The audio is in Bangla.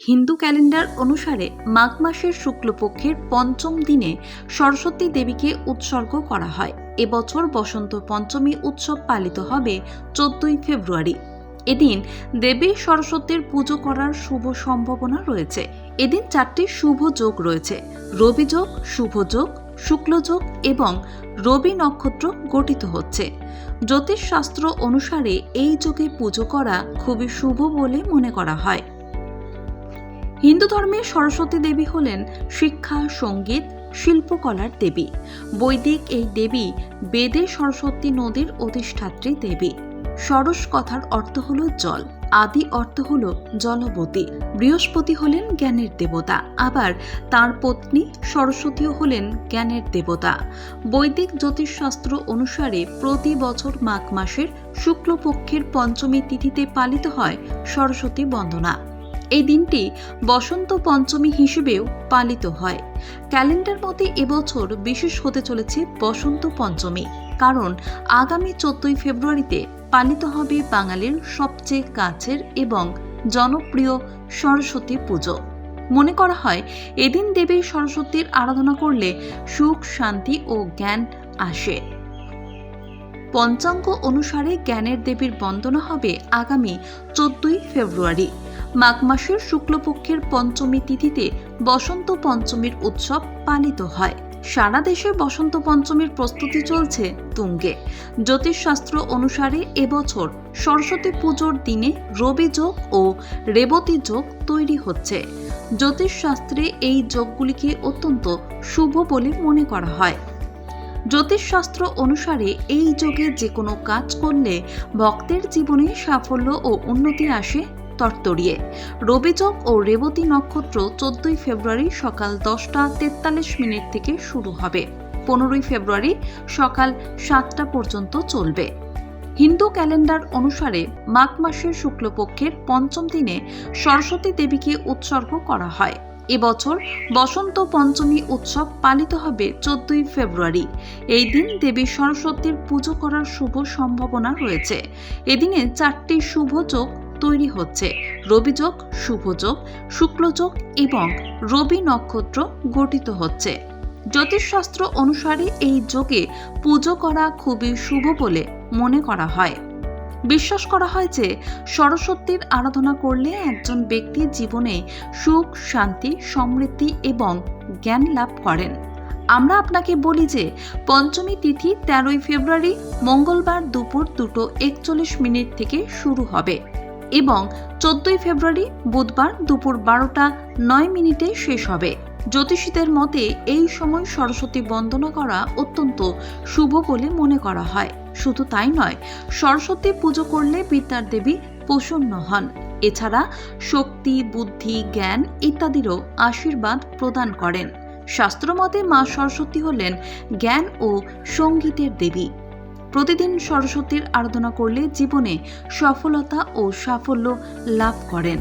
হিন্দু ক্যালেন্ডার অনুসারে মাঘ মাসের শুক্লপক্ষের পঞ্চম দিনে সরস্বতী দেবীকে উৎসর্গ করা হয়। এবছর বসন্ত পঞ্চমী উৎসব পালিত হবে 14ই ফেব্রুয়ারি। এদিন দেবী সরস্বতীর পুজো করার শুভ সম্ভাবনা রয়েছে। এদিন 4টি শুভ যোগ রয়েছে: রবি যোগ, শুভ যোগ, শুক্ল যোগ এবং রবি নক্ষত্র গঠিত হচ্ছে। জ্যোতিষশাস্ত্র অনুসারে এই যোগে পুজো করা খুবই শুভ বলে মনে করা হয়। হিন্দু ধর্মে সরস্বতী দেবী হলেন শিক্ষা, সঙ্গীত, শিল্পকলার দেবী। বৈদিক এই দেবী বেদে সরস্বতী নদীর অধিষ্ঠাত্রী দেবী। সরস কথার অর্থ হল জল, আদি অর্থ হল জলবতী। বৃহস্পতি হলেন জ্ঞানের দেবতা, আবার তার পত্নী সরস্বতীও হলেন জ্ঞানের দেবতা। বৈদিক জ্যোতিষশাস্ত্র অনুসারে প্রতি বছর মাঘ মাসের শুক্লপক্ষের পঞ্চমী তিথিতে পালিত হয় সরস্বতী বন্দনা। এই দিনটি বসন্ত পঞ্চমী হিসেবেও পালিত হয়। ক্যালেন্ডার মতে এবছর বিশেষ হতে চলেছে বসন্ত পঞ্চমী, কারণ আগামী 14ই ফেব্রুয়ারিতে পালিত হবে বাঙালির সবচেয়ে কাছের এবং জনপ্রিয় সরস্বতী পুজো। মনে করা হয় এদিন দেবী সরস্বতীর আরাধনা করলে সুখ, শান্তি ও জ্ঞান আসে। পঞ্চাঙ্গ অনুসারে জ্ঞানের দেবীর বন্দনা হবে আগামী 14ই ফেব্রুয়ারি। মাঘ মাসের শুক্লপক্ষের পঞ্চমী তিথিতে বসন্ত পঞ্চমীর উৎসব পালিত হয়। সারা দেশে বসন্ত পঞ্চমীর প্রস্তুতি চলছে তুঙ্গে। জ্যোতিষশাস্ত্র অনুসারে এবছর সরস্বতী পুজোর দিনে রবি যোগ ও রেবতী যোগ তৈরি হচ্ছে। জ্যোতিষশাস্ত্রে এই যোগগুলিকে অত্যন্ত শুভ বলে মনে করা হয়। জ্যোতিষশাস্ত্র অনুসারে এই যোগে যে কোনো কাজ করলে ভক্তের জীবনে সাফল্য ও উন্নতি আসে তরতরিয়ে। রবিযোগ ও রেবতী নক্ষত্র 14ই ফেব্রুয়ারি সকাল 10টা 43 মিনিট থেকে শুরু হবে। 15ই ফেব্রুয়ারি সকাল 7টা পর্যন্ত চলবে। হিন্দু ক্যালেন্ডার অনুসারে মাঘ মাসের শুক্লপক্ষের পঞ্চম দিনে সরস্বতী দেবীকে উৎসর্গ করা হয়। এবছর বসন্ত পঞ্চমী উৎসব পালিত হবে 14ই ফেব্রুয়ারি। এই দিন দেবী সরস্বতীর পুজো করার শুভ সম্ভাবনা রয়েছে। এদিনে 4টি শুভ যোগ তৈরি হচ্ছে: রবি যোগ, শুভ যোগ, শুক্ল যোগ এবং রবি নক্ষত্র গঠিত হচ্ছে। জ্যোতিষশাস্ত্র অনুসারে এই যোগে পুজো করা খুবই শুভ বলে মনে করা হয়। বিশ্বাস করা হয় যে সরস্বতীর আরাধনা করলে একজন ব্যক্তি জীবনে সুখ, শান্তি, সমৃদ্ধি এবং জ্ঞান লাভ করেন। আমরা আপনাকে বলি যে পঞ্চমী তিথি 13ই ফেব্রুয়ারি মঙ্গলবার দুপুর 2:41 মিনিট থেকে শুরু হবে এবং 14ই ফেব্রুয়ারি বুধবার দুপুর 12টা 9 মিনিটে শেষ হবে। জ্যোতিষীদের মতে এই সময় সরস্বতী বন্দনা করা অত্যন্ত শুভ বলে মনে করা হয়। শুধু তাই নয়, সরস্বতী পুজো করলে বিদ্যার দেবী প্রসন্ন হন। এছাড়া শক্তি, বুদ্ধি, জ্ঞান ইত্যাদিরও আশীর্বাদ প্রদান করেন। শাস্ত্রমতে মা সরস্বতী হলেন জ্ঞান ও সঙ্গীতের দেবী। প্রতিদিন সরস্বতীর আরাধনা করলে জীবনে সফলতা ও সাফল্য লাভ করেন।